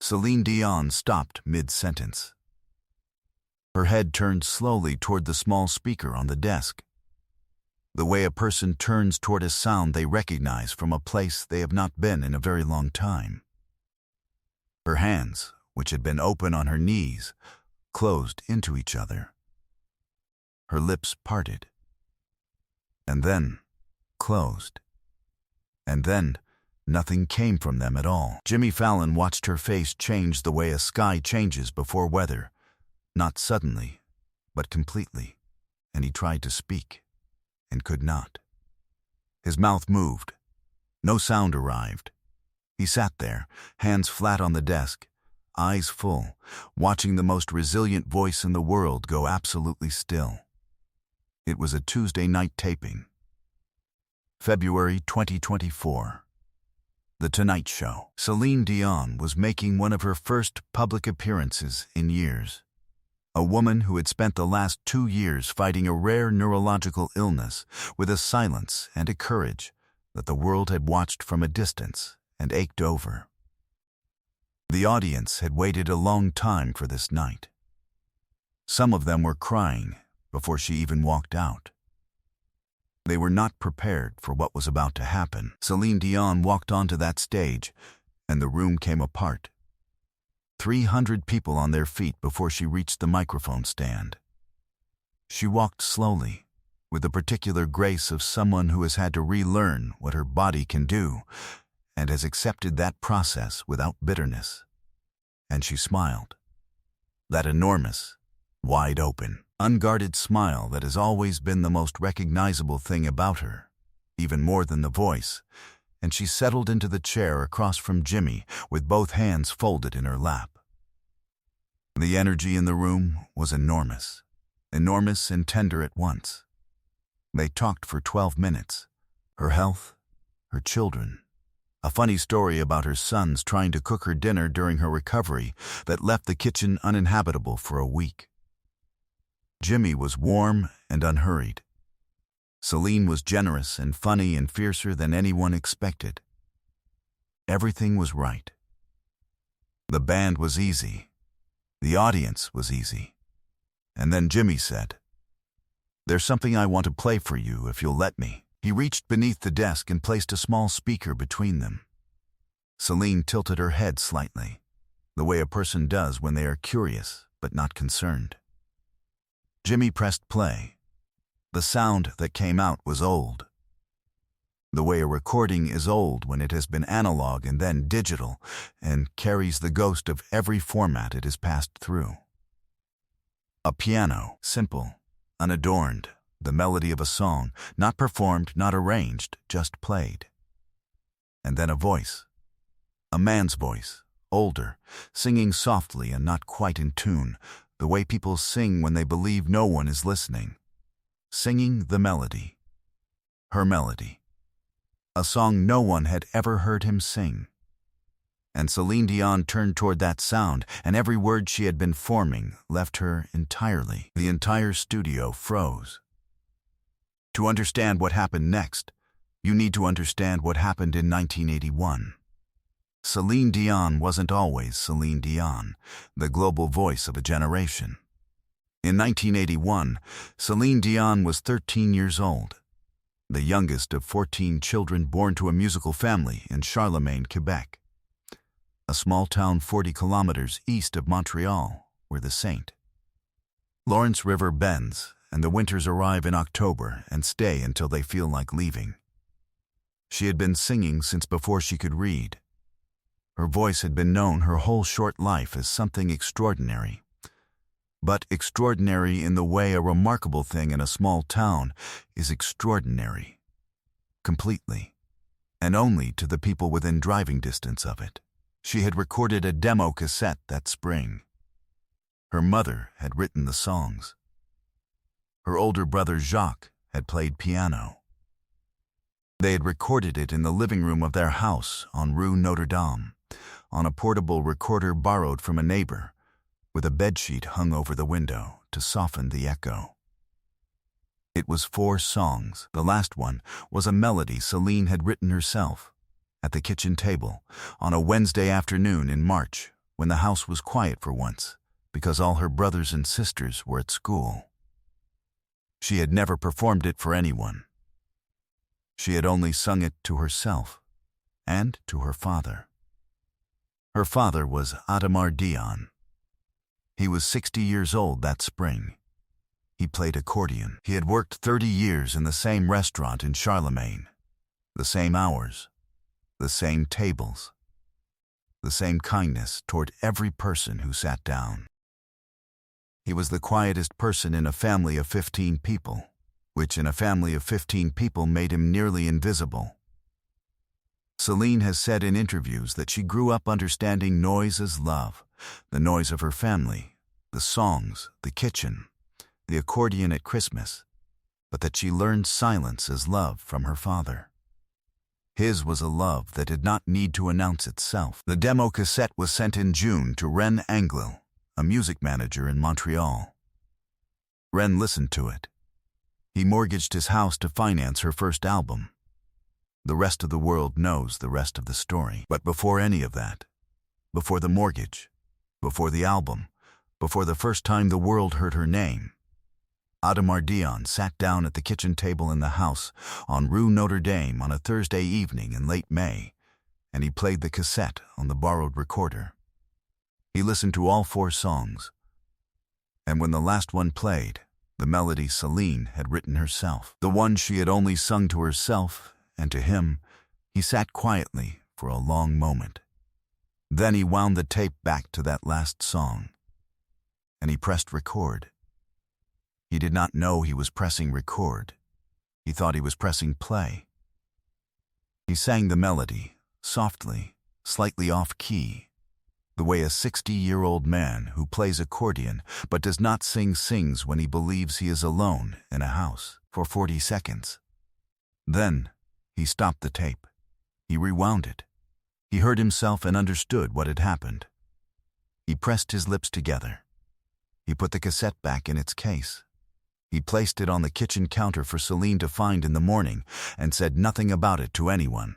Celine Dion stopped mid-sentence. Her head turned slowly toward the small speaker on the desk. The way a person turns toward a sound they recognize from a place they have not been in a very long time. Her hands, which had been open on her knees, closed into each other. Her lips parted. And then closed. And then nothing came from them at all. Jimmy Fallon watched her face change the way a sky changes before weather, not suddenly, but completely, and he tried to speak, and could not. His mouth moved. No sound arrived. He sat there, hands flat on the desk, eyes full, watching the most resilient voice in the world go absolutely still. It was a Tuesday night taping. February 2024. The Tonight Show. Celine Dion was making one of her first public appearances in years. A woman who had spent the last 2 years fighting a rare neurological illness with a silence and a courage that the world had watched from a distance and ached over. The audience had waited a long time for this night. Some of them were crying before she even walked out. They were not prepared for what was about to happen. Celine Dion walked onto that stage, and the room came apart. 300 people on their feet before she reached the microphone stand. She walked slowly, with the particular grace of someone who has had to relearn what her body can do, and has accepted that process without bitterness. And she smiled. That enormous, wide-open, unguarded smile that has always been the most recognizable thing about her, even more than the voice, and she settled into the chair across from Jimmy with both hands folded in her lap. The energy in the room was enormous, enormous and tender at once. They talked for 12 minutes. Her health, her children, a funny story about her sons trying to cook her dinner during her recovery that left the kitchen uninhabitable for a week. Jimmy was warm and unhurried. Celine was generous and funny and fiercer than anyone expected. Everything was right. The band was easy. The audience was easy. And then Jimmy said, "There's something I want to play for you if you'll let me." He reached beneath the desk and placed a small speaker between them. Celine tilted her head slightly, the way a person does when they are curious but not concerned. Jimmy pressed play. The sound that came out was old. The way a recording is old when it has been analog and then digital and carries the ghost of every format it has passed through. A piano, simple, unadorned, the melody of a song, not performed, not arranged, just played. And then a voice. A man's voice, older, singing softly and not quite in tune, the way people sing when they believe no one is listening. Singing the melody. Her melody. A song no one had ever heard him sing. And Celine Dion turned toward that sound, and every word she had been forming left her entirely. The entire studio froze. To understand what happened next, you need to understand what happened in 1981. Celine Dion wasn't always Celine Dion, the global voice of a generation. In 1981, Celine Dion was 13 years old, the youngest of 14 children born to a musical family in Charlemagne, Quebec, a small town 40 kilometers east of Montreal, where the St. Lawrence River bends, and the winters arrive in October and stay until they feel like leaving. She had been singing since before she could read. Her voice had been known her whole short life as something extraordinary. But extraordinary in the way a remarkable thing in a small town is extraordinary. Completely. And only to the people within driving distance of it. She had recorded a demo cassette that spring. Her mother had written the songs. Her older brother Jacques had played piano. They had recorded it in the living room of their house on Rue Notre Dame, on a portable recorder borrowed from a neighbor, with a bedsheet hung over the window to soften the echo. It was 4 songs. The last one was a melody Celine had written herself, at the kitchen table, on a Wednesday afternoon in March, when the house was quiet for once, because all her brothers and sisters were at school. She had never performed it for anyone. She had only sung it to herself and to her father. Her father was Celine Dion. He was 60 years old that spring. He played accordion. He had worked 30 years in the same restaurant in Charlemagne. The same hours, the same tables, the same kindness toward every person who sat down. He was the quietest person in a family of 15 people, which in a family of 15 people made him nearly invisible. Celine has said in interviews that she grew up understanding noise as love, the noise of her family, the songs, the kitchen, the accordion at Christmas, but that she learned silence as love from her father. His was a love that did not need to announce itself. The demo cassette was sent in June to Ren Anglil, a music manager in Montreal. Ren listened to it. He mortgaged his house to finance her first album. The rest of the world knows the rest of the story. But before any of that, before the mortgage, before the album, before the first time the world heard her name, Celine Dion sat down at the kitchen table in the house on Rue Notre Dame on a Thursday evening in late May, and he played the cassette on the borrowed recorder. He listened to all 4 songs, and when the last one played, the melody Celine had written herself, the one she had only sung to herself and to him, he sat quietly for a long moment. Then he wound the tape back to that last song, and he pressed record. He did not know he was pressing record. He thought he was pressing play. He sang the melody, softly, slightly off-key, the way a 60-year-old man who plays accordion but does not sing sings when he believes he is alone in a house, for 40 seconds. Then he stopped the tape. He rewound it. He heard himself and understood what had happened. He pressed his lips together. He put the cassette back in its case. He placed it on the kitchen counter for Celine to find in the morning and said nothing about it to anyone.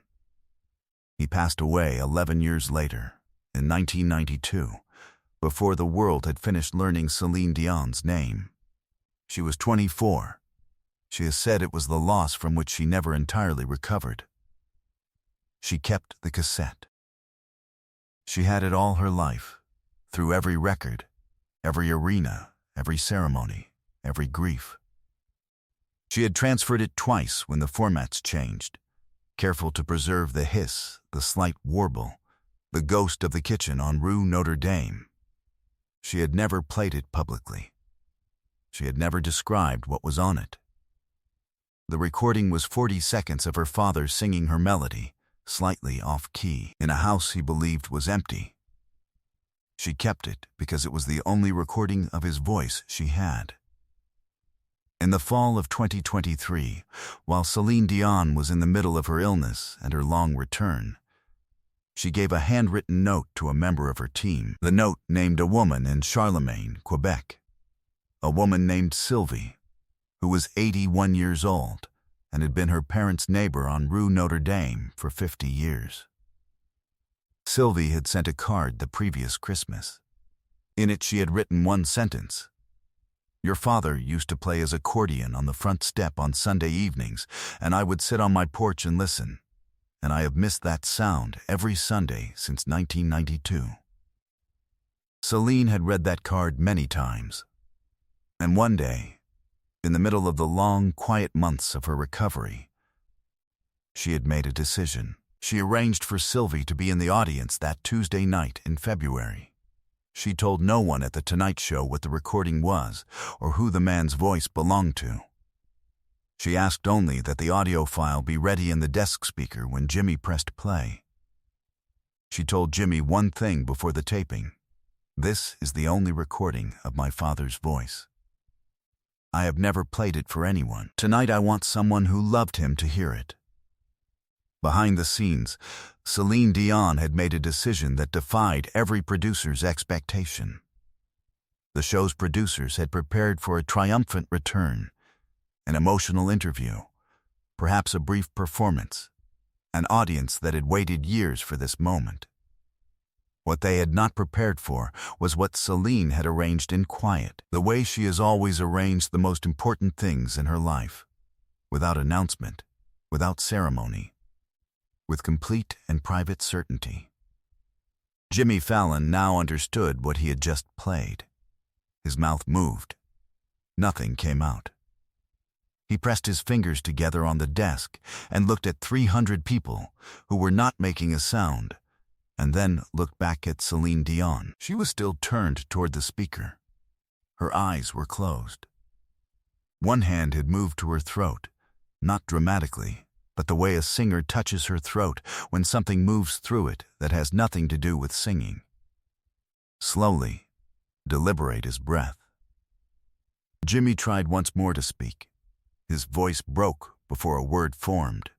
He passed away 11 years later, in 1992, before the world had finished learning Celine Dion's name. She was 24. She has said it was the loss from which she never entirely recovered. She kept the cassette. She had it all her life, through every record, every arena, every ceremony, every grief. She had transferred it twice when the formats changed, careful to preserve the hiss, the slight warble, the ghost of the kitchen on Rue Notre Dame. She had never played it publicly. She had never described what was on it. The recording was 40 seconds of her father singing her melody, slightly off-key, in a house he believed was empty. She kept it because it was the only recording of his voice she had. In the fall of 2023, while Celine Dion was in the middle of her illness and her long return, she gave a handwritten note to a member of her team. The note named a woman in Charlemagne, Quebec, a woman named Sylvie, who was 81 years old and had been her parents' neighbor on Rue Notre Dame for 50 years. Sylvie had sent a card the previous Christmas. In it she had written one sentence: "Your father used to play his accordion on the front step on Sunday evenings, and I would sit on my porch and listen, and I have missed that sound every Sunday since 1992. Celine had read that card many times, and one day, in the middle of the long, quiet months of her recovery, she had made a decision. She arranged for Sylvie to be in the audience that Tuesday night in February. She told no one at The Tonight Show what the recording was or who the man's voice belonged to. She asked only that the audio file be ready in the desk speaker when Jimmy pressed play. She told Jimmy one thing before the taping: "This is the only recording of my father's voice. I have never played it for anyone. Tonight I want someone who loved him to hear it." Behind the scenes, Celine Dion had made a decision that defied every producer's expectation. The show's producers had prepared for a triumphant return, an emotional interview, perhaps a brief performance, an audience that had waited years for this moment. What they had not prepared for was what Celine had arranged in quiet, the way she has always arranged the most important things in her life, without announcement, without ceremony, with complete and private certainty. Jimmy Fallon now understood what he had just played. His mouth moved. Nothing came out. He pressed his fingers together on the desk and looked at 300 people who were not making a sound, and then looked back at Celine Dion. She was still turned toward the speaker. Her eyes were closed. One hand had moved to her throat, not dramatically, but the way a singer touches her throat when something moves through it that has nothing to do with singing. Slowly, deliberate as breath. Jimmy tried once more to speak. His voice broke before a word formed.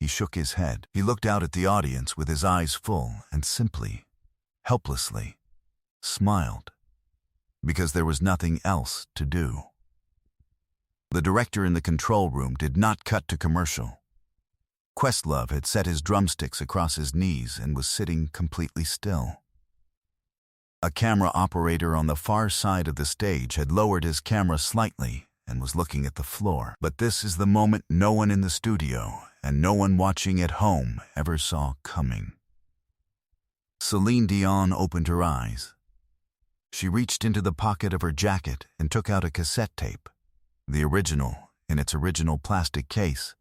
He shook his head. He looked out at the audience with his eyes full and simply, helplessly, smiled, because there was nothing else to do. The director in the control room did not cut to commercial. Questlove had set his drumsticks across his knees and was sitting completely still. A camera operator on the far side of the stage had lowered his camera slightly and was looking at the floor. But this is the moment no one in the studio and no one watching at home ever saw coming. Celine Dion opened her eyes. She reached into the pocket of her jacket and took out a cassette tape, the original in its original plastic case,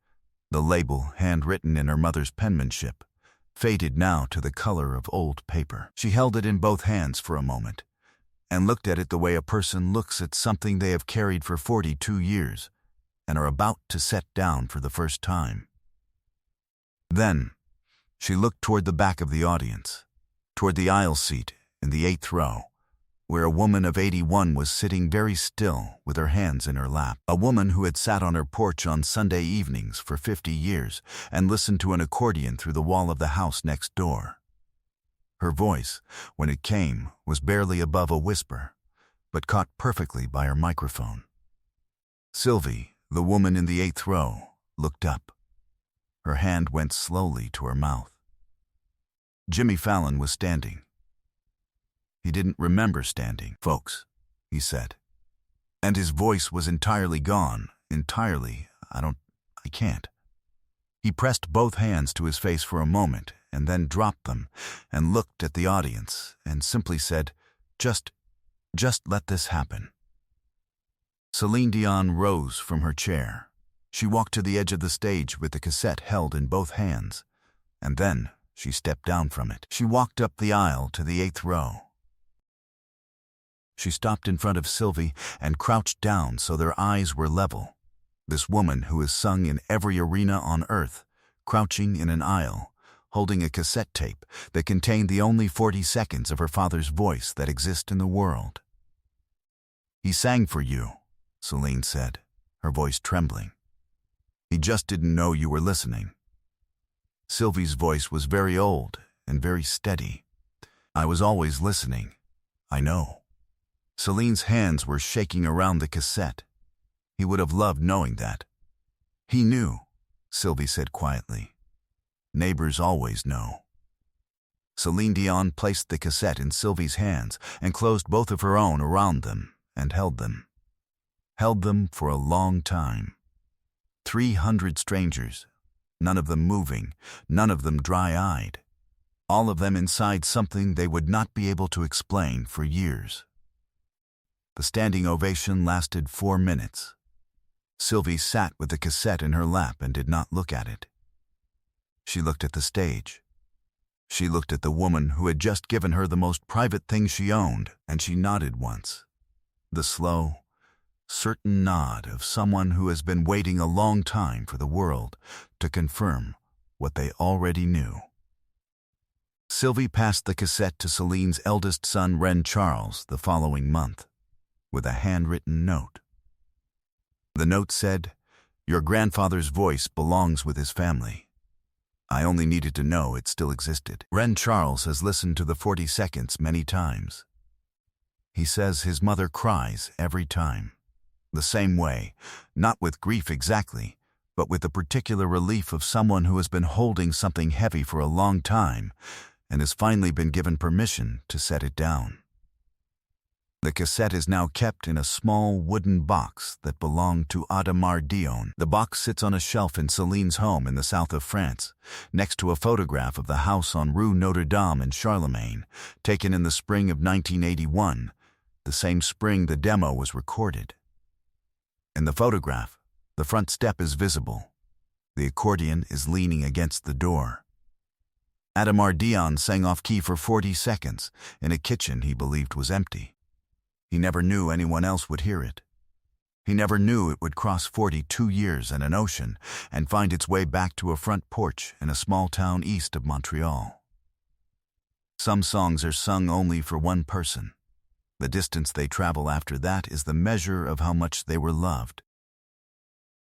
the label handwritten in her mother's penmanship, faded now to the color of old paper. She held it in both hands for a moment and looked at it the way a person looks at something they have carried for 42 years and are about to set down for the first time. Then, she looked toward the back of the audience, toward the aisle seat in the 8th row, where a woman of 81 was sitting very still with her hands in her lap. A woman who had sat on her porch on Sunday evenings for 50 years and listened to an accordion through the wall of the house next door. Her voice, when it came, was barely above a whisper, but caught perfectly by her microphone. Sylvie, the woman in the 8th row, looked up. Her hand went slowly to her mouth. Jimmy Fallon was standing. He didn't remember standing. "Folks," he said. And his voice was entirely gone. Entirely. I can't. He pressed both hands to his face for a moment and then dropped them and looked at the audience and simply said, Just let this happen." Celine Dion rose from her chair. She walked to the edge of the stage with the cassette held in both hands, and then she stepped down from it. She walked up the aisle to the 8th row. She stopped in front of Sylvie and crouched down so their eyes were level. This woman who has sung in every arena on earth, crouching in an aisle, holding a cassette tape that contained the only 40 seconds of her father's voice that exist in the world. "He sang for you," Celine said, her voice trembling. "He just didn't know you were listening." Sylvie's voice was very old and very steady. "I was always listening. I know." Celine's hands were shaking around the cassette. He would have loved knowing that. "He knew," Sylvie said quietly. "Neighbors always know." Celine Dion placed the cassette in Sylvie's hands and closed both of her own around them and held them. Held them for a long time. 300 strangers, none of them moving, none of them dry-eyed. All of them inside something they would not be able to explain for years. The standing ovation lasted 4 minutes. Sylvie sat with the cassette in her lap and did not look at it. She looked at the stage. She looked at the woman who had just given her the most private thing she owned, and she nodded once. The slow, certain nod of someone who has been waiting a long time for the world to confirm what they already knew. Sylvie passed the cassette to Celine's eldest son, Ren Charles, the following month, with a handwritten note. The note said, "Your grandfather's voice belongs with his family. I only needed to know it still existed. Ren Charles has listened to the 40 seconds many times. He says his mother cries every time. The same way, not with grief exactly, but with the particular relief of someone who has been holding something heavy for a long time and has finally been given permission to set it down. The cassette is now kept in a small wooden box that belonged to Adamar Dion. The box sits on a shelf in Celine's home in the south of France, next to a photograph of the house on Rue Notre Dame in Charlemagne, taken in the spring of 1981, the same spring the demo was recorded. In the photograph, the front step is visible. The accordion is leaning against the door. Adamar Dion sang off-key for 40 seconds in a kitchen he believed was empty. He never knew anyone else would hear it. He never knew it would cross 42 years and an ocean and find its way back to a front porch in a small town east of Montreal. Some songs are sung only for one person. The distance they travel after that is the measure of how much they were loved.